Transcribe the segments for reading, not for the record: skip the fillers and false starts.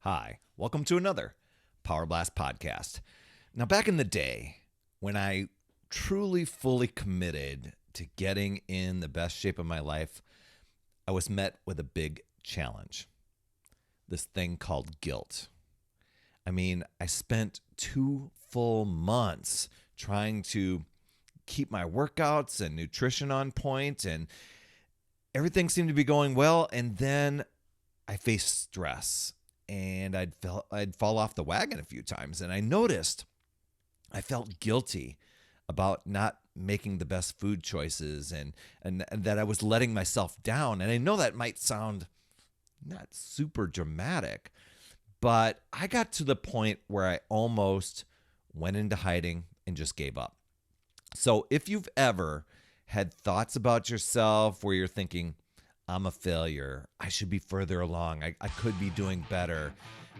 Hi, welcome to another Power Blast podcast. Now, back in the day, when I truly fully committed to getting in the best shape of my life, I was met with a big challenge. This thing called guilt. I spent 2 full months trying to keep my workouts and nutrition on point, and everything seemed to be going well. And then I faced stress, and I'd fall off the wagon a few times, and I noticed I felt guilty about not making the best food choices, and that I was letting myself down. And I know that might sound not super dramatic, but I got to the point where I almost went into hiding and just gave up. So if you've ever had thoughts about yourself where you're thinking, I'm a failure, I should be further along, I could be doing better,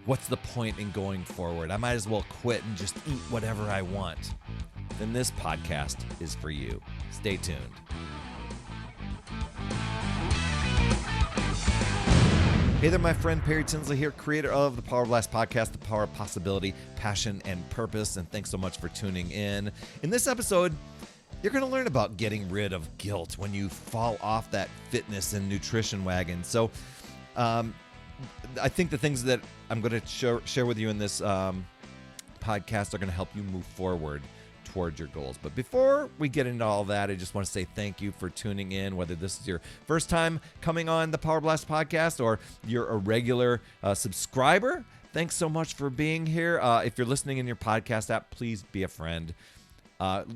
what's the point in going forward, I might as well quit and just eat whatever I want, then this podcast is for you. Stay tuned. Hey there, my friend Perry Tinsley here, creator of the Power Blast podcast, The Power of Possibility, Passion, and Purpose, and thanks so much for tuning in. In this episode, you're going to learn about getting rid of guilt when you fall off that fitness and nutrition wagon. So I think the things that I'm going to share with you in this podcast are going to help you move forward towards your goals. But before we get into all that, I just want to say thank you for tuning in, whether this is your first time coming on the Power Blast podcast or you're a regular subscriber. Thanks so much for being here. If you're listening in your podcast app, please be a friend.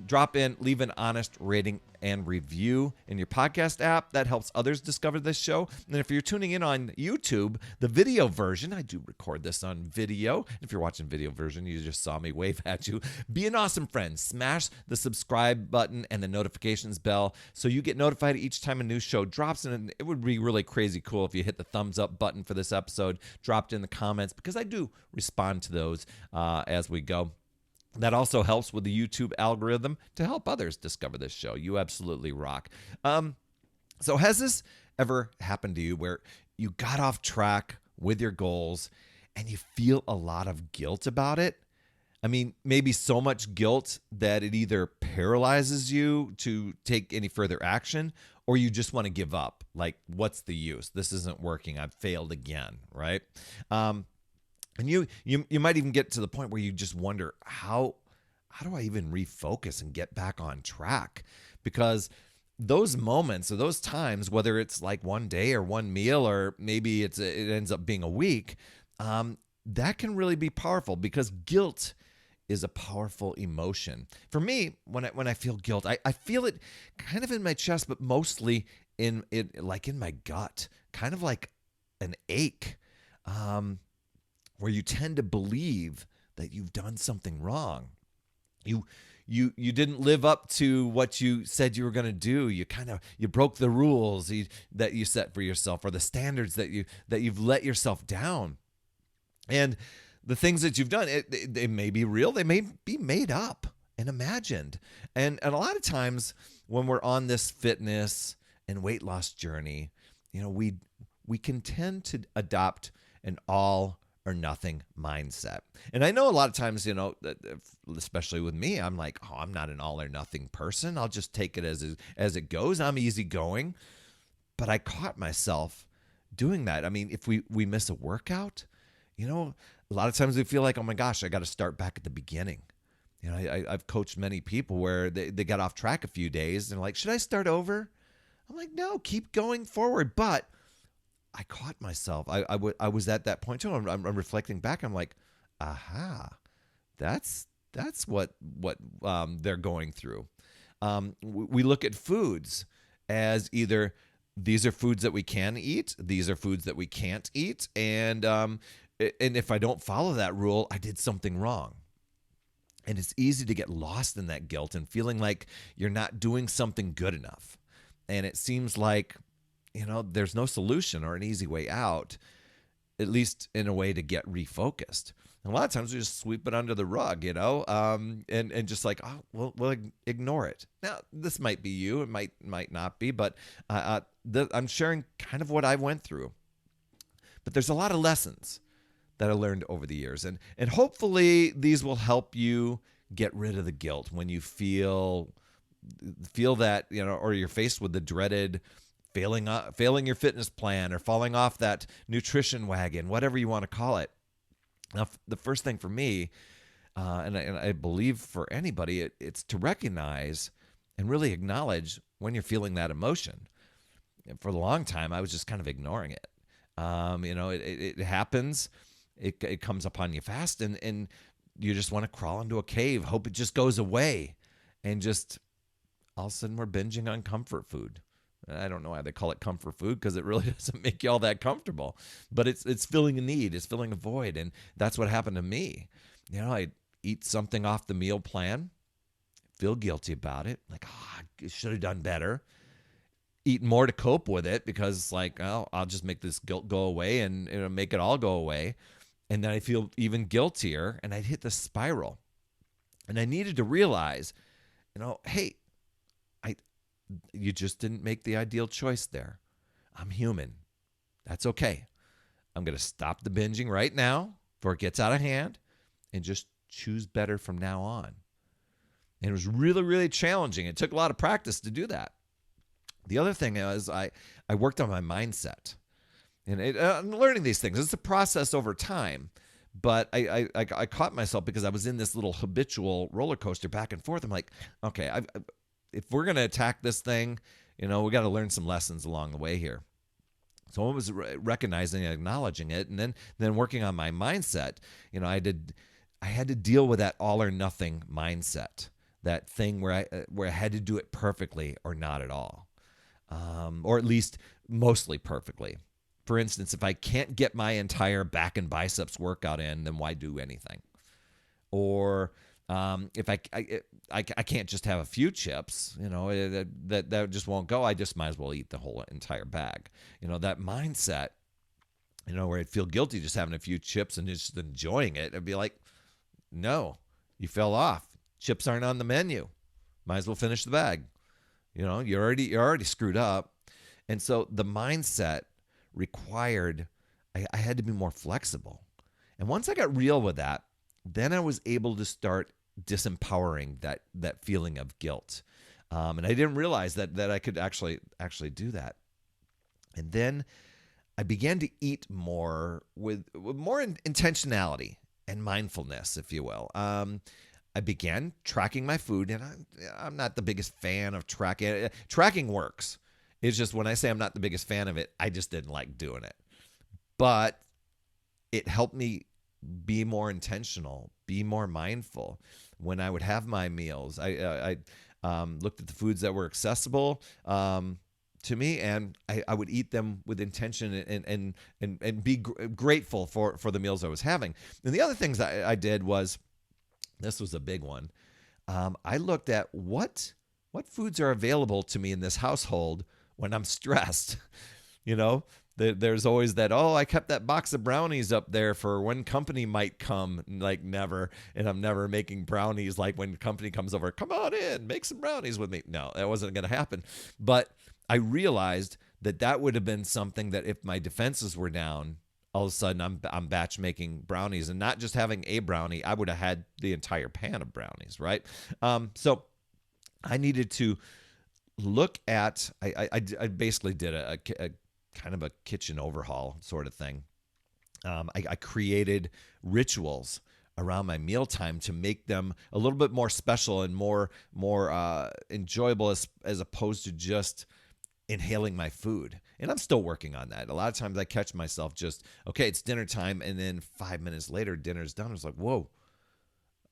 Drop in, leave an honest rating and review in your podcast app. That helps others discover this show. And if you're tuning in on YouTube, the video version, I do record this on video. If you're watching video version, you just saw me wave at you. Be an awesome friend. Smash the subscribe button and the notifications bell so you get notified each time a new show drops. And it would be really crazy cool if you hit the thumbs up button for this episode, dropped in the comments, because I do respond to those as we go. That also helps with the YouTube algorithm to help others discover this show. You absolutely rock. So has this ever happened to you where you got off track with your goals and you feel a lot of guilt about it? Maybe so much guilt that it either paralyzes you to take any further action, or you just want to give up. Like, what's the use? This isn't working. I've failed again, right? And you might even get to the point where you just wonder, how do I even refocus and get back on track? Because those moments or those times, whether it's like one day or one meal, or maybe it ends up being a week, that can really be powerful, because guilt is a powerful emotion. For me, when I feel guilt, I feel it kind of in my chest, but mostly in my gut, kind of like an ache. Where you tend to believe that you've done something wrong. You didn't live up to what you said you were going to do. You broke the rules that you set for yourself, or the standards that you've let yourself down. And the things that you've done, they may be real, they may be made up and imagined. And a lot of times when we're on this fitness and weight loss journey, we can tend to adopt an all or nothing mindset. And I know a lot of times, especially with me, I'm like, I'm not an all or nothing person. I'll just take it as it goes. I'm easygoing. But I caught myself doing that. If we miss a workout, a lot of times we feel like, oh my gosh, I got to start back at the beginning. I've coached many people where they got off track a few days and like, should I start over? I'm like, no, keep going forward. But I caught myself. I was at that point too. I'm reflecting back. I'm like, aha, that's what they're going through. We look at foods as either these are foods that we can eat, these are foods that we can't eat, and if I don't follow that rule, I did something wrong. And it's easy to get lost in that guilt and feeling like you're not doing something good enough. And it seems like there's no solution or an easy way out, at least in a way to get refocused. And a lot of times we just sweep it under the rug, and just like, we'll ignore it. Now, this might be you, it might not be, but I'm sharing kind of what I went through. But there's a lot of lessons that I learned over the years. And hopefully these will help you get rid of the guilt when you feel that, or you're faced with the dreaded failing your fitness plan or falling off that nutrition wagon, whatever you want to call it. Now, the first thing for me, and I believe for anybody, it's to recognize and really acknowledge when you're feeling that emotion. And for a long time, I was just kind of ignoring it. It happens. It comes upon you fast, and you just want to crawl into a cave, hope it just goes away, and just all of a sudden we're binging on comfort food. I don't know why they call it comfort food, because it really doesn't make you all that comfortable. But it's filling a need, it's filling a void, and that's what happened to me. I eat something off the meal plan, feel guilty about it, like, I should have done better. Eat more to cope with it, because it's like, I'll just make this guilt go away and make it all go away. And then I feel even guiltier, and I'd hit the spiral. And I needed to realize, hey, you just didn't make the ideal choice there. I'm human. That's okay. I'm going to stop the binging right now before it gets out of hand and just choose better from now on. And it was really, really challenging. It took a lot of practice to do that. The other thing is I worked on my mindset. And I'm learning these things. It's a process over time. But I caught myself because I was in this little habitual roller coaster back and forth. I'm like, okay, if we're going to attack this thing, we got to learn some lessons along the way here. So I was recognizing and acknowledging it, and then working on my mindset. I had to deal with that all or nothing mindset, that thing where I had to do it perfectly or not at all, or at least mostly perfectly. For instance, if I can't get my entire back and biceps workout in, then why do anything? Or if I can't just have a few chips, that just won't go. I just might as well eat the whole entire bag. That mindset, where I'd feel guilty just having a few chips and just enjoying it. I'd be like, no, you fell off. Chips aren't on the menu. Might as well finish the bag. You're already screwed up. And so the mindset required, I had to be more flexible. And once I got real with that, then I was able to start disempowering that feeling of guilt. And I didn't realize that I could actually do that. And then I began to eat more with more intentionality and mindfulness, if you will. I began tracking my food, and I'm not the biggest fan of tracking. Tracking works. It's just when I say I'm not the biggest fan of it, I just didn't like doing it. But it helped me be more intentional, be more mindful. When I would have my meals, I looked at the foods that were accessible to me, and I would eat them with intention and be grateful for the meals I was having. And the other things I did was, this was a big one. I looked at what foods are available to me in this household when I'm stressed. There's always that, I kept that box of brownies up there for when company might come, like never. And I'm never making brownies like when company comes over, come on in, make some brownies with me. No, that wasn't going to happen. But I realized that would have been something that if my defenses were down, all of a sudden I'm batch making brownies, and not just having a brownie, I would have had the entire pan of brownies, right? So I needed to look at, I basically did a kind of a kitchen overhaul sort of thing. I created rituals around my mealtime to make them a little bit more special and more enjoyable as opposed to just inhaling my food. And I'm still working on that. A lot of times I catch myself just, okay, it's dinner time, and then 5 minutes later, dinner's done. I was like, whoa,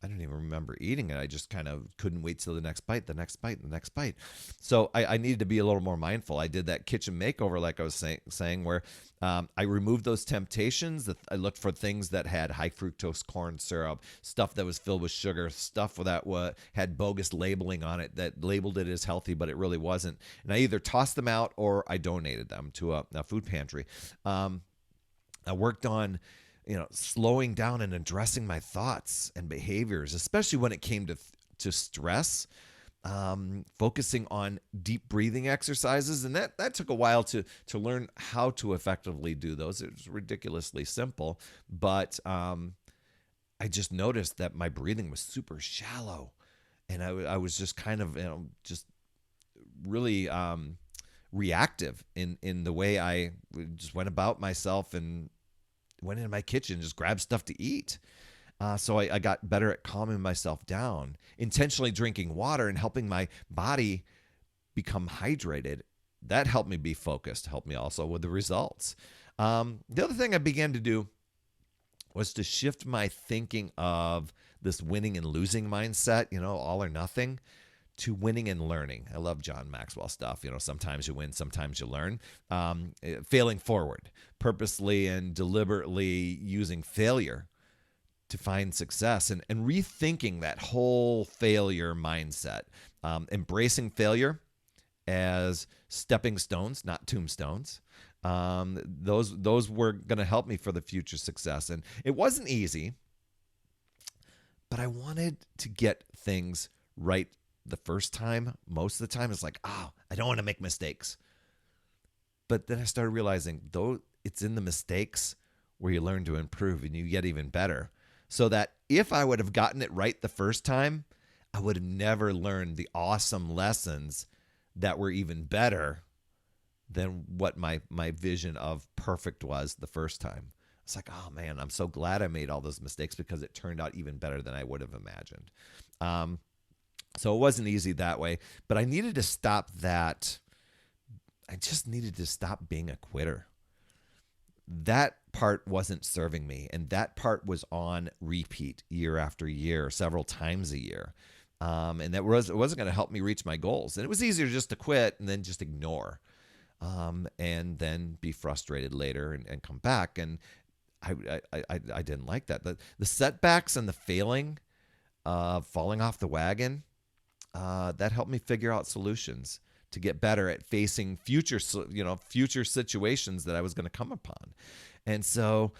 I don't even remember eating it. I just kind of couldn't wait till the next bite, the next bite, the next bite. So I needed to be a little more mindful. I did that kitchen makeover, like I was saying, where I removed those temptations. I looked for things that had high fructose corn syrup, stuff that was filled with sugar, stuff that had bogus labeling on it that labeled it as healthy, but it really wasn't. And I either tossed them out or I donated them to a food pantry. I worked on slowing down and addressing my thoughts and behaviors, especially when it came to stress. focusing on deep breathing exercises. And that took a while to learn how to effectively do those. It was ridiculously simple, but I just noticed that my breathing was super shallow. And I was just kind of, just really reactive in the way I just went about myself and went into my kitchen, just grabbed stuff to eat. So I got better at calming myself down, intentionally drinking water and helping my body become hydrated. That helped me be focused, helped me also with the results. The other thing I began to do was to shift my thinking of this winning and losing mindset, all or nothing, to winning and learning. I love John Maxwell stuff. Sometimes you win, sometimes you learn. Failing forward, purposely and deliberately using failure to find success, and rethinking that whole failure mindset. Embracing failure as stepping stones, not tombstones. Those were going to help me for the future success. And it wasn't easy, but I wanted to get things right the first time. Most of the time, it's like, I don't want to make mistakes. But then I started realizing, though, it's in the mistakes where you learn to improve and you get even better. So that if I would have gotten it right the first time, I would have never learned the awesome lessons that were even better than what my vision of perfect was the first time. It's like, oh man, I'm so glad I made all those mistakes because it turned out even better than I would have imagined. So it wasn't easy that way, but I needed to stop that. I just needed to stop being a quitter. That part wasn't serving me, and that part was on repeat year after year, several times a year. And it wasn't going to help me reach my goals. And it was easier just to quit and then just ignore, and then be frustrated later and come back. And I didn't like that. The setbacks and the failing, falling off the wagon, that helped me figure out solutions to get better at facing future situations that I was going to come upon. And so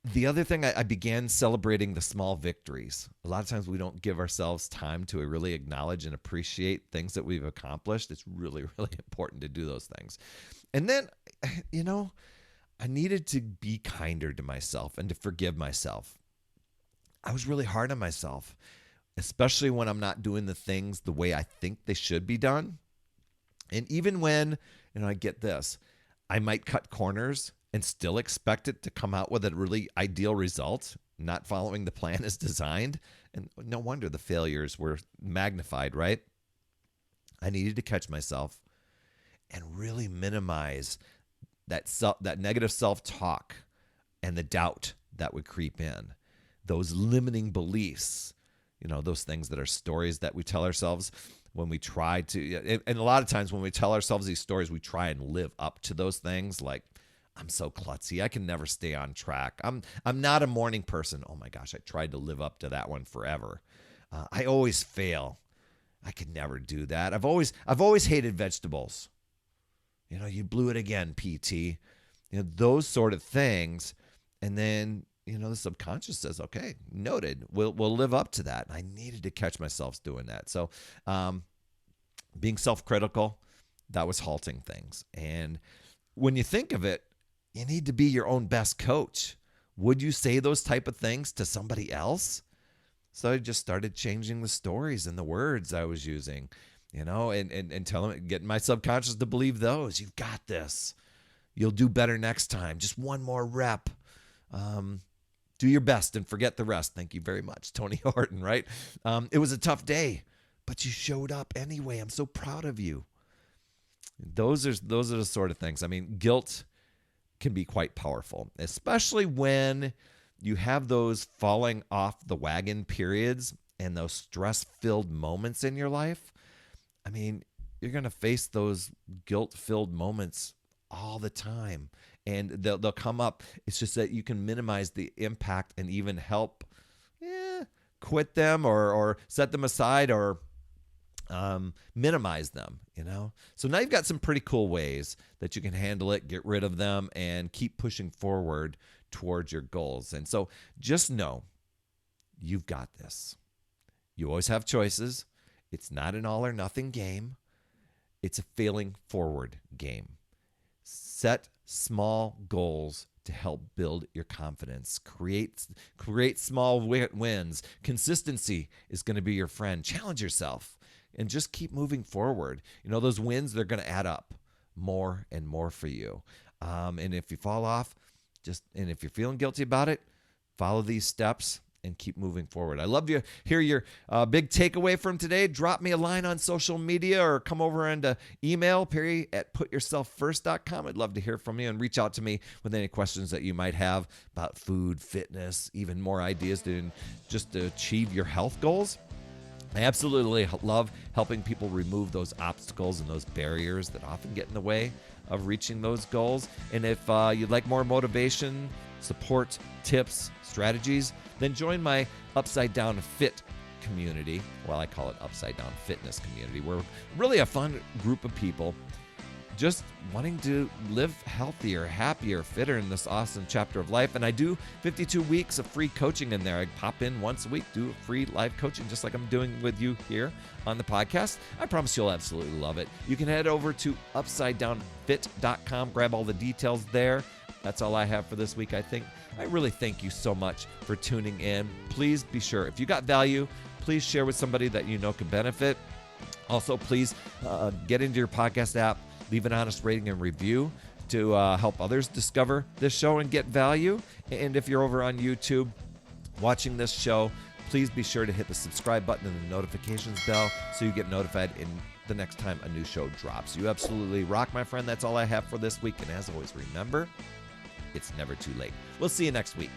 the other thing, I began celebrating the small victories. A lot of times we don't give ourselves time to really acknowledge and appreciate things that we've accomplished. It's really, really important to do those things. And then, I needed to be kinder to myself and to forgive myself. I was really hard on myself, especially when I'm not doing the things the way I think they should be done. And even when, I get this, I might cut corners and still expect it to come out with a really ideal result, not following the plan as designed. And no wonder the failures were magnified, right? I needed to catch myself and really minimize that negative self-talk and the doubt that would creep in. Those limiting beliefs, those things that are stories that we tell ourselves when we try to, and a lot of times when we tell ourselves these stories, we try and live up to those things. Like, I'm so klutzy, I can never stay on track. I'm not a morning person. Oh my gosh, I tried to live up to that one forever. I always fail. I could never do that. I've always hated vegetables. You blew it again, PT. Those sort of things. And then, the subconscious says, okay, noted. We'll live up to that. And I needed to catch myself doing that. So being self-critical, that was halting things. And when you think of it, you need to be your own best coach. Would you say those type of things to somebody else? So I just started changing the stories and the words I was using, and telling, getting my subconscious to believe those. You've got this. You'll do better next time. Just one more rep. Do your best and forget the rest. Thank you very much, Tony Horton, right? It was a tough day, but you showed up anyway. I'm so proud of you. Those are the sort of things. I mean, guilt can be quite powerful, especially when you have those falling off the wagon periods and those stress-filled moments in your life. I mean, you're going to face those guilt-filled moments all the time, and they'll come up. It's just that you can minimize the impact and even help quit them or set them aside or minimize them, So now you've got some pretty cool ways that you can handle it, get rid of them, and keep pushing forward towards your goals. And so just know you've got this. You always have choices, It's not an all or nothing game. It's a failing forward game. Set small goals to help build your confidence. Create small wins. Consistency is going to be your friend. Challenge yourself and just keep moving forward. Those wins, they're going to add up more and more for you. And if you fall off, and if you're feeling guilty about it, follow these steps and keep moving forward. I love to hear your big takeaway from today. Drop me a line on social media or come over and email perry@putyourselffirst.com. I'd love to hear from you and reach out to me with any questions that you might have about food, fitness, even more ideas to achieve your health goals. I absolutely love helping people remove those obstacles and those barriers that often get in the way of reaching those goals. And if you'd like more motivation, support, tips, strategies, then join my Upside Down Fit community. Well, I call it Upside Down Fitness community. We're really a fun group of people just wanting to live healthier, happier, fitter in this awesome chapter of life. And I do 52 weeks of free coaching in there. I pop in once a week, do free live coaching just like I'm doing with you here on the podcast. I promise you'll absolutely love it. You can head over to upsidedownfit.com, grab all the details there. That's all I have for this week, I think. I really thank you so much for tuning in. Please be sure, if you got value, please share with somebody that you know can benefit. Also, please get into your podcast app, leave an honest rating and review to help others discover this show and get value. And if you're over on YouTube watching this show, please be sure to hit the subscribe button and the notifications bell so you get notified in the next time a new show drops. You absolutely rock, my friend. That's all I have for this week. And as always, remember, it's never too late. We'll see you next week.